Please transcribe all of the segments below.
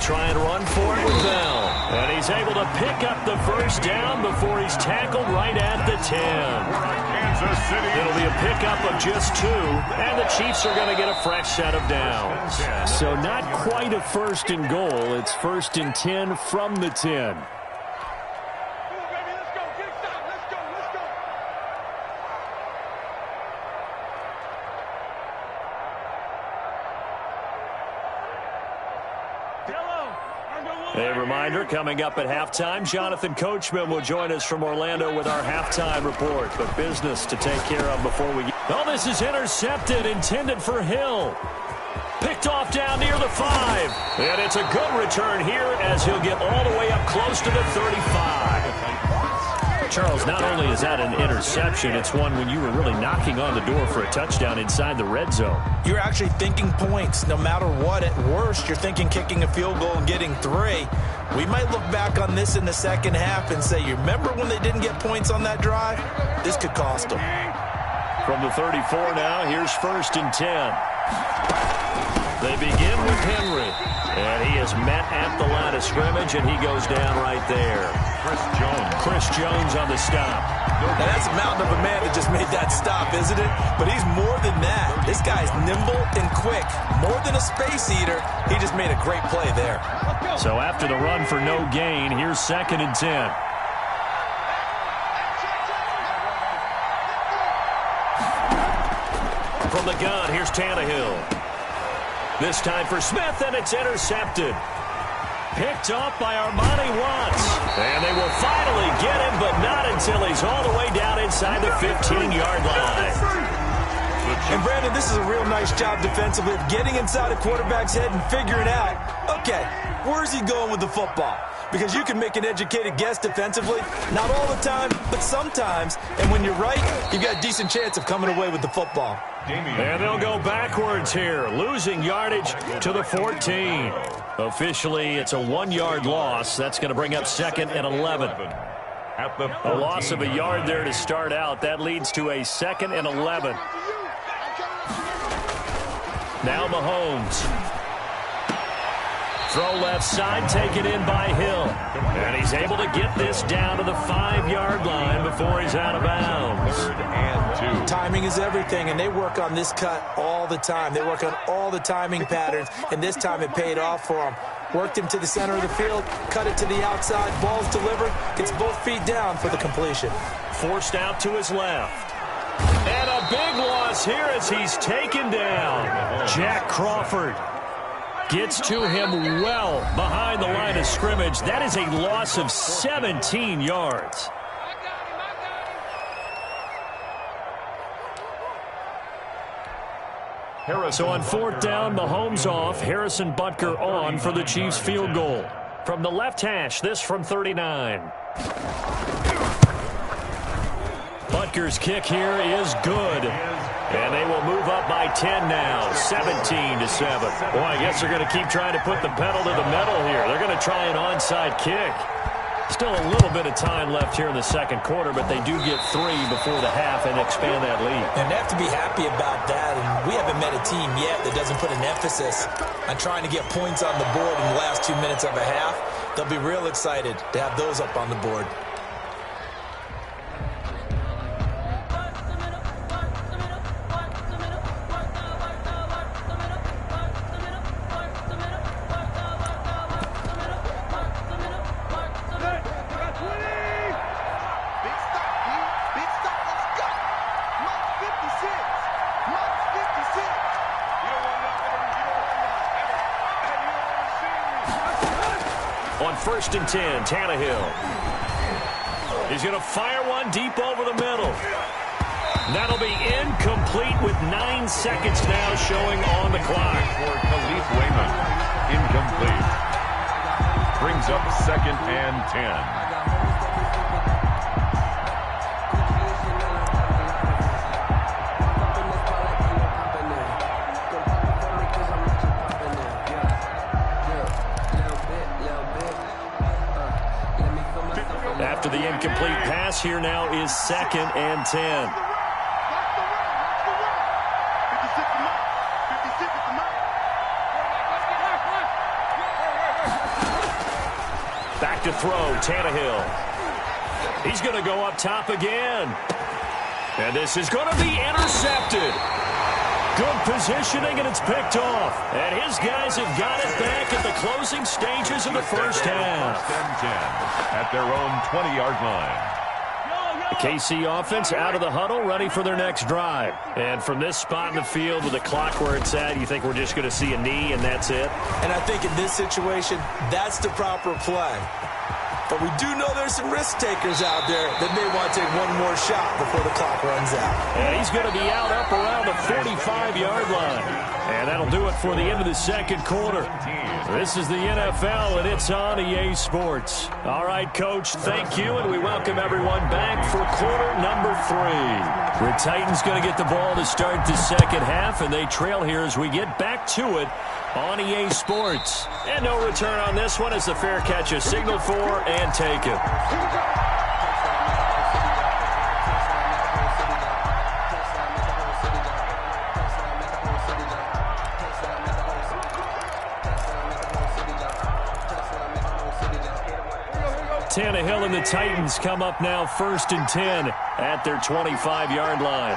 try and run for it with Bell. And he's able to pick up the first down before he's tackled right at the 10. It'll be a pickup of just 2, and the Chiefs are going to get a fresh set of downs. So not quite a first and goal. It's first and 10 from the 10. A reminder, coming up at halftime, Jonathan Coachman will join us from Orlando with our halftime report. But business to take care of before we get... Oh, this is intercepted, intended for Hill. Picked off down near the 5. And it's a good return here as he'll get all the way up close to the 35. Charles, not only is that an interception, it's one when you were really knocking on the door for a touchdown inside the red zone. You're actually thinking points. No matter what, at worst, you're thinking kicking a field goal and getting 3. We might look back on this in the second half and say, you remember when they didn't get points on that drive? This could cost them. From the 34 now, here's first and 10. They begin with Henry, and he is met at the line of scrimmage, and he goes down right there. Chris Jones on the stop. Now that's a mountain of a man that just made that stop, isn't it? But he's more than that. This guy's nimble and quick. More than a space eater, he just made a great play there. So after the run for no gain, here's second and 10. From the gun, here's Tannehill. This time for Smith, and it's intercepted. Picked off by Armani Watts. And they will finally get him, but not until he's all the way down inside the 15-yard line. And, Brandon, this is a real nice job defensively of getting inside a quarterback's head and figuring out, okay, where's he going with the football? Because you can make an educated guess defensively. Not all the time, but sometimes. And when you're right, you've got a decent chance of coming away with the football. And they'll go backwards here, losing yardage to the 14. Officially, it's a 1-yard loss. That's going to bring up second and 11. A loss of a yard there to start out. That leads to a second and 11. Now Mahomes. Throw left side, taken in by Hill. And he's able to get this down to the 5-yard line before he's out of bounds. 3rd and 2. Timing is everything, and they work on this cut all the time. They work on all the timing patterns, and this time it paid off for them. Worked him to the center of the field, cut it to the outside, ball's delivered, gets both feet down for the completion. Forced out to his left. And a big loss here as he's taken down. Jack Crawford gets to him well behind the line of scrimmage. That is a loss of 17 yards. So on 4th down, Mahomes off, Harrison Butker on for the Chiefs field goal. From the left hash, this from 39. Butker's kick here is good. And they will move up by 10 now, 17-7. Boy, I guess they're going to keep trying to put the pedal to the metal here. They're going to try an onside kick. Still a little bit of time left here in the second quarter, but they do get 3 before the half and expand that lead. And they have to be happy about that. And we haven't met a team yet that doesn't put an emphasis on trying to get points on the board in the last 2 minutes of a half. They'll be real excited to have those up on the board. On 1st and 10, Tannehill. He's going to fire one deep over the middle. That'll be incomplete with 9 seconds now showing on the clock. For Khalif Wayman, incomplete. Brings up 2nd and 10. After the incomplete pass, here now is 2nd and 10. back to throw. Tannehill. He's going to go up top again. And this is going to be intercepted. Good positioning, and it's picked off. And his guys have got it back at the closing stages of the first half. At their own 20-yard line. The KC offense out of the huddle, ready for their next drive. And from this spot in the field with the clock where it's at, you think we're just going to see a knee and that's it? And I think in this situation, that's the proper play. But we do know there's some risk takers out there that may want to take one more shot before the clock runs out. And he's going to be out up around the 45-yard line. And that'll do it for the end of the second quarter. This is the NFL, and it's on EA Sports. All right, Coach, thank you, and we welcome everyone back for quarter number 3. The Titans going to get the ball to start the second half, and they trail here as we get back to it on EA Sports. And no return on this one as the fair catch is signaled for and taken. Tannehill and the Titans come up now 1st and 10 at their 25-yard line.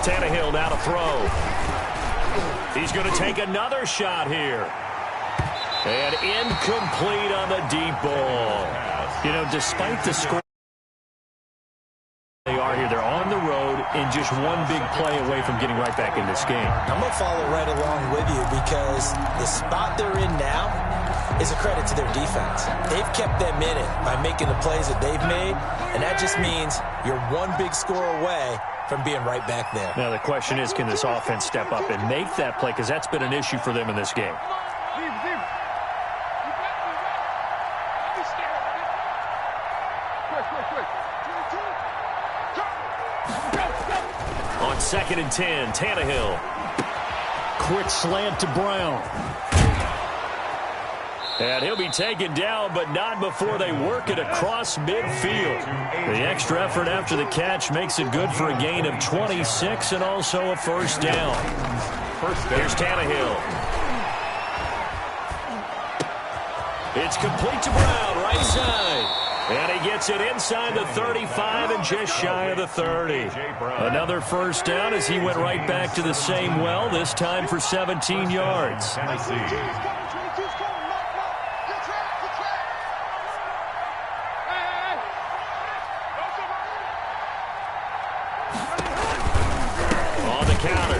Tannehill now to throw. He's going to take another shot here. And incomplete on the deep ball. You know, despite the score they are here, they're on the road and just one big play away from getting right back in this game. I'm going to follow right along with you because the spot they're in now is a credit to their defense. They've kept them in it by making the plays that they've made, and that just means you're one big score away from being right back there. Now the question is, can this offense step up and make that play? Because that's been an issue for them in this game. On 2nd and 10, Tannehill. Quick slant to Brown. And he'll be taken down, but not before they work it across midfield. The extra effort after the catch makes it good for a gain of 26 and also a first down. Here's Tannehill. It's complete to Brown, right side. And he gets it inside the 35 and just shy of the 30. Another first down as he went right back to the same well, this time for 17 yards.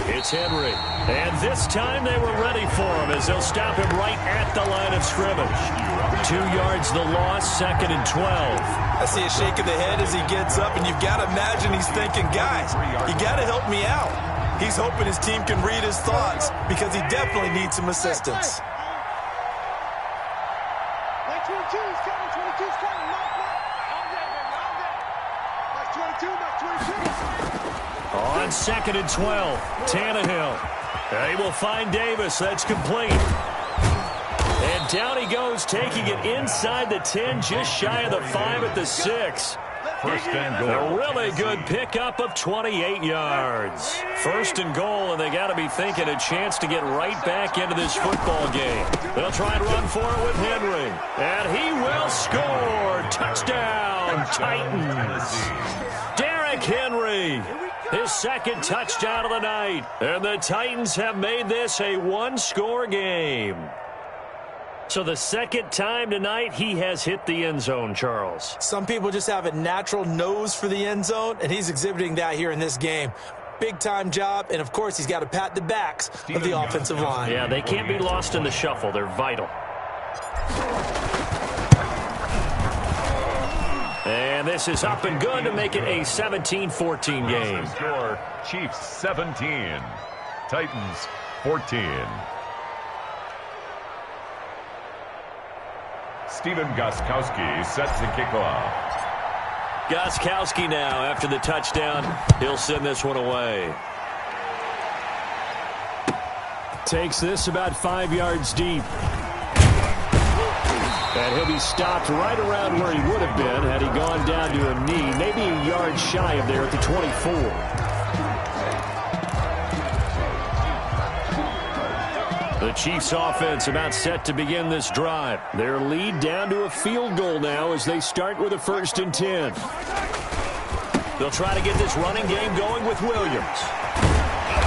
It's Henry. And this time they were ready for him as they'll stop him right at the line of scrimmage. 2 yards the loss, 2nd and 12. I see a shake of the head as he gets up, and you've got to imagine he's thinking, guys, you got to help me out. He's hoping his team can read his thoughts because he definitely needs some assistance. On 2nd and 12, Tannehill. He will find Davis. That's complete. And down he goes, taking it inside the 10, just shy of the 5 at the 6. First and goal. A really good pickup of 28 yards. First and goal, and they got to be thinking a chance to get right back into this football game. They'll try and run for it with Henry. And he will score. Touchdown, Titans. Derrick Henry. His second touchdown of the night. And the Titans have made this a one-score game. So the second time tonight he has hit the end zone, Charles. Some people just have a natural nose for the end zone, and he's exhibiting that here in this game. Big-time job, and of course he's got to pat the backs of the offensive line. Yeah, they can't be lost in the shuffle. They're vital. And this is up and good to make it a 17-14 game. Score, Chiefs 17, Titans 14. Steven Gostkowski set to kick off. Gostkowski now, after the touchdown, he'll send this one away. Takes this about 5 yards deep. And he'll be stopped right around where he would have been had he gone down to a knee, maybe a yard shy of there at the 24. The Chiefs offense about set to begin this drive. Their lead down to a field goal now as they start with a 1st and 10. They'll try to get this running game going with Williams.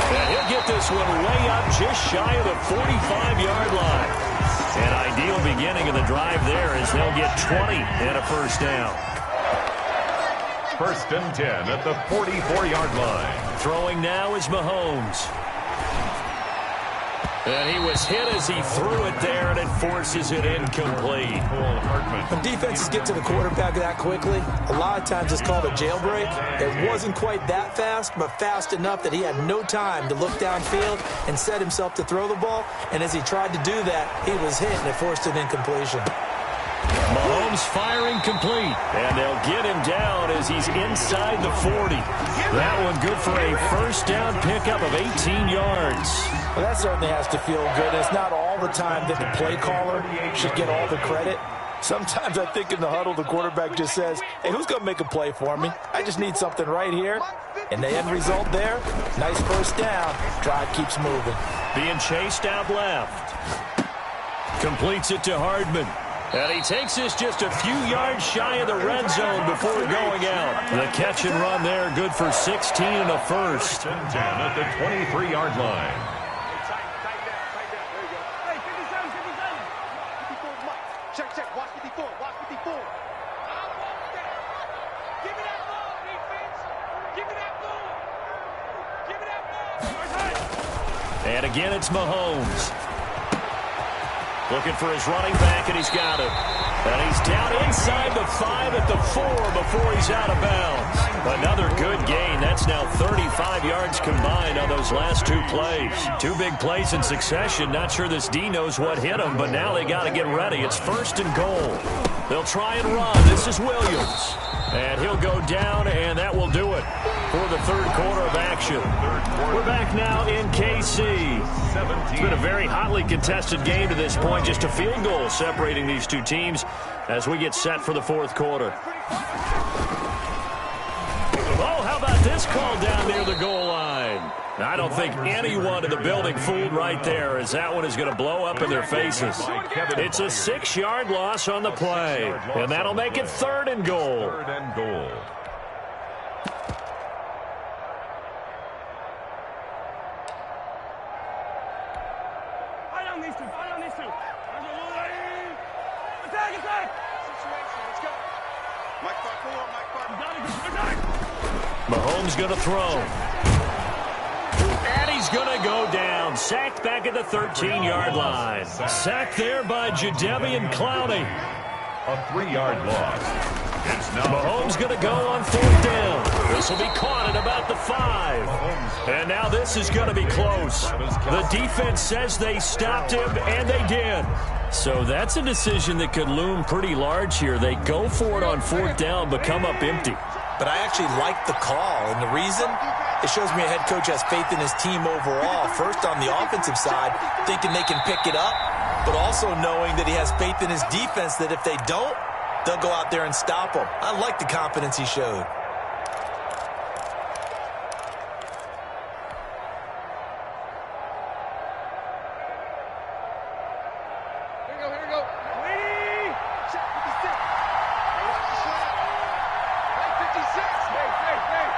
And he'll get this one way up just shy of the 45-yard line. An ideal beginning of the drive there as they'll get 20 and a 1st down. 1st and 10 at the 44-yard line. Throwing now is Mahomes. And he was hit as he threw it there, and it forces it incomplete. When defenses get to the quarterback that quickly, a lot of times it's called a jailbreak. It wasn't quite that fast, but fast enough that he had no time to look downfield and set himself to throw the ball. And as he tried to do that, he was hit, and it forced an incompletion. Mahomes firing complete, and they'll get him down as he's inside the 40. That one good for a 1st down pickup of 18 yards. Well, that certainly has to feel good. It's not all the time that the play caller should get all the credit. Sometimes I think in the huddle, the quarterback just says, hey, who's going to make a play for me? I just need something right here. And the end result there, nice 1st down. Drive keeps moving. Being chased out left. Completes it to Hardman. And he takes this just a few yards shy of the red zone before going out. The catch and run there, good for 16 and a 1st. 10 at the 23-yard line. Check. Watch 54. Watch 54. Give me that ball, defense. Give me that ball. Give me that ball. And again, it's Mahomes. Looking for his running back, and he's got it. And he's down inside the 5 at the 4 before he's out of bounds. Another good gain. That's now 35 yards combined on those last 2 plays. 2 big plays in succession. Not sure this D knows what hit him, but now they got to get ready. It's 1st and goal. They'll try and run. This is Williams. And he'll go down, and that will do it for the 3rd quarter of action. We're back now in KC. It's been a very hotly contested game to this point. Just a field goal separating these 2 teams as we get set for the 4th quarter. Oh, how about this call down near the goal line? I don't think anyone in the building fooled right there, as that one is going to blow up in their faces. It's a 6-yard loss on the play, and that'll make it 3rd and goal. 3rd and goal. Mahomes going to throw. And he's going to go down. Sacked back at the 13-yard line. Sacked there by Jadeveon Clowney. A 3-yard loss. It's now Mahomes going to go on 4th down. This will be caught at about the 5. And now this is going to be close. The defense says they stopped him, and they did. So that's a decision that could loom pretty large here. They go for it on 4th down, but come up empty. But I actually like the call, and the reason? It shows me a head coach has faith in his team overall. First, on the offensive side, thinking they can pick it up, but also knowing that he has faith in his defense that if they don't, they'll go out there and stop them. I like the confidence he showed. Here we go. Ready? Check 56. Hey, watch the slide. Hey, 56. Hey.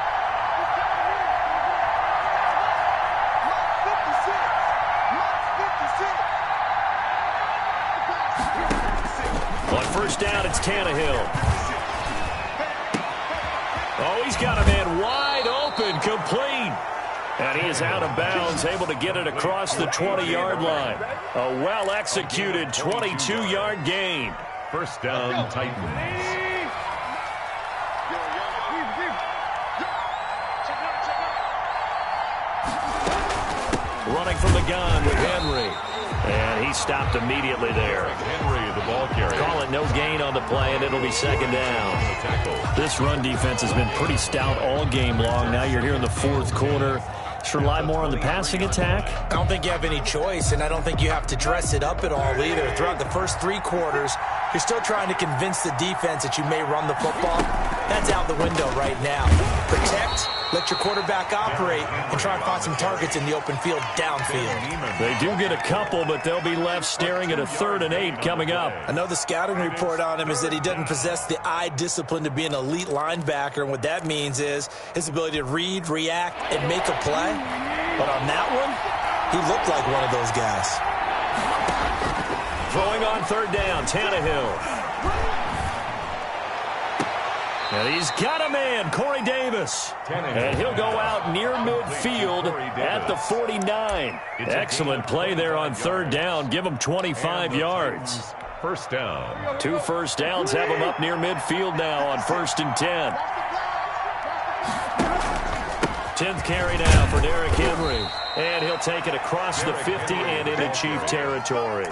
On 1st down, it's Tannehill. Oh, he's got a man wide open, complete. And he is out of bounds, able to get it across the 20-yard line. A well-executed 22-yard gain. 1st down, Titans. Running from the gun with Henry. And he stopped immediately there. Henry, the ball carrier. Call it no gain on the play, and it'll be 2nd down. This run defense has been pretty stout all game long. Now you're here in the 4th quarter. Just rely more on the passing attack? I don't think you have any choice, and I don't think you have to dress it up at all either. Throughout the first 3 quarters, you're still trying to convince the defense that you may run the football. That's out the window right now. Protect, let your quarterback operate, and try and find some targets in the open field downfield. They do get a couple, but they'll be left staring at a 3rd and 8 coming up. I know the scouting report on him is that he doesn't possess the eye discipline to be an elite linebacker, and what that means is his ability to read, react, and make a play. But on that one, he looked like one of those guys. Throwing on 3rd down, Tannehill. And he's got a man, Corey Davis. And he'll go out near midfield at the 49. Excellent play there on 3rd down. Give him 25 yards. First down. 2 first downs have him up near midfield now on 1st and 10. 10th carry now for Derrick Henry. And he'll take it across the 50 and into Chief territory.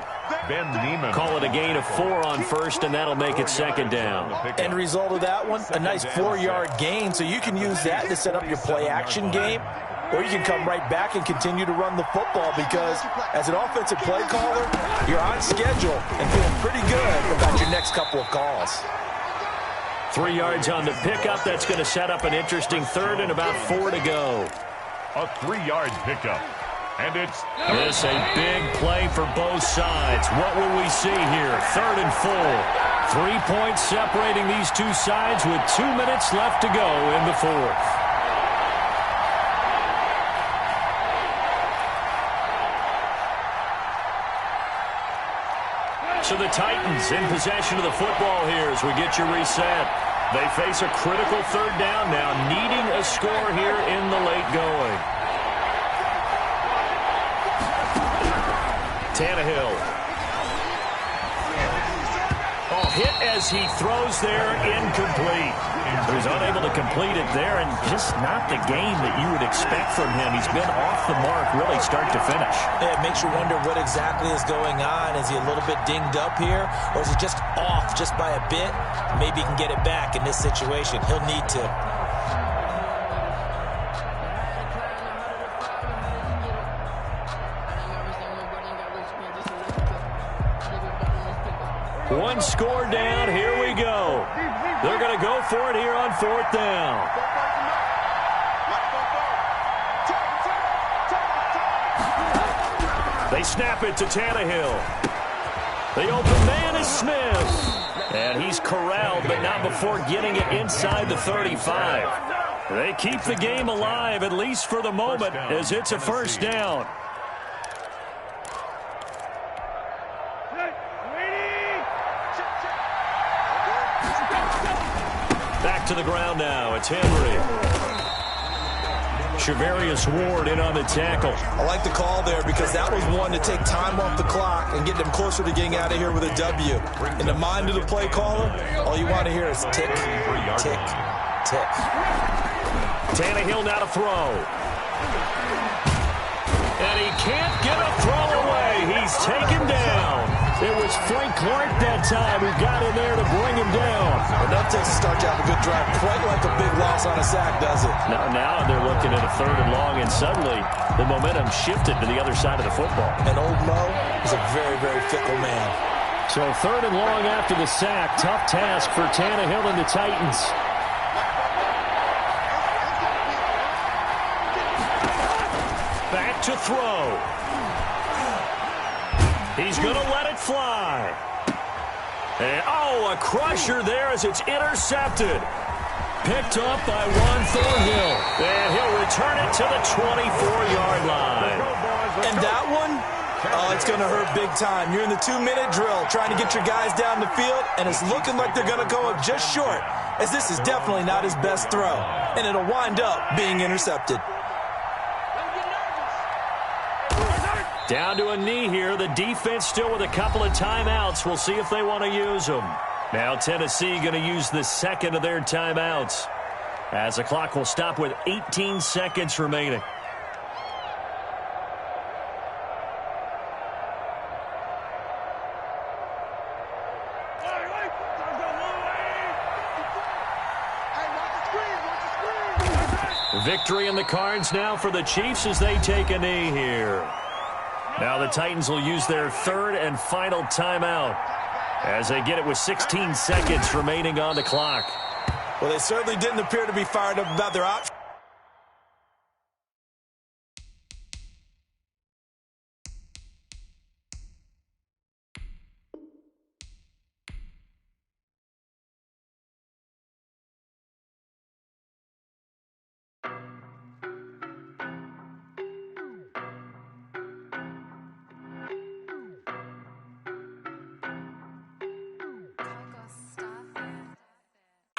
Ben Neiman. Call it a gain of 4 on 1st, and that'll make it 2nd down. End result of that one, a nice 4-yard gain. So you can use that to set up your play-action game, or you can come right back and continue to run the football because as an offensive play caller, you're on schedule and feeling pretty good about your next couple of calls. 3 yards on the pickup. That's going to set up an interesting 3rd and about 4 to go. A 3-yard pickup. And it's this a big play for both sides. What will we see here? 3rd and 4. 3 points separating these two sides with 2 minutes left to go in the 4th. So the Titans in possession of the football here as we get you reset. They face a critical 3rd down now, needing a score here in the late going. Tannehill. Oh, hit as he throws there, incomplete. He was unable to complete it there, and just not the game that you would expect from him. He's been off the mark really start to finish. Yeah, it makes you wonder what exactly is going on. Is he a little bit dinged up here, or is he just off just by a bit? Maybe he can get it back in this situation. He'll need to. One score down. Here we go. They're going to go for it here on 4th down. They snap it to Tannehill. The open man is Smith. And he's corralled, but not before getting it inside the 35. They keep the game alive, at least for the moment, as it's a 1st down. Back to the ground now. It's Henry. Shavarius Ward in on the tackle. I like the call there because that was one to take time off the clock and get them closer to getting out of here with a W. In the mind of the play caller, all you want to hear is tick, tick, tick. Tannehill now to throw. And he can't get a throw away. He's taken down. It was Frank Clark that time who got in there to bring him down. Enough takes to start you off a good drive. Quite like a big loss on a sack, does it? Now they're looking at a 3rd and long, and suddenly the momentum shifted to the other side of the football. And old Mo is a very, very fickle man. So 3rd and long after the sack. Tough task for Tannehill and the Titans. Back to throw. He's going to let it fly. And, a crusher there as it's intercepted. Picked up by Juan Thornhill. And he'll return it to the 24-yard line. And that one, it's going to hurt big time. You're in the 2-minute drill trying to get your guys down the field, and it's looking like they're going to go up just short, as this is definitely not his best throw. And it'll wind up being intercepted. Down to a knee here. The defense still with a couple of timeouts. We'll see if they want to use them. Now Tennessee going to use the 2nd of their timeouts, as the clock will stop with 18 seconds remaining. Victory in the cards now for the Chiefs as they take a knee here. Now the Titans will use their third and final timeout as they get it with 16 seconds remaining on the clock. Well, they certainly didn't appear to be fired up about their options.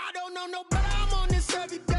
I don't know no better, I'm on this every day.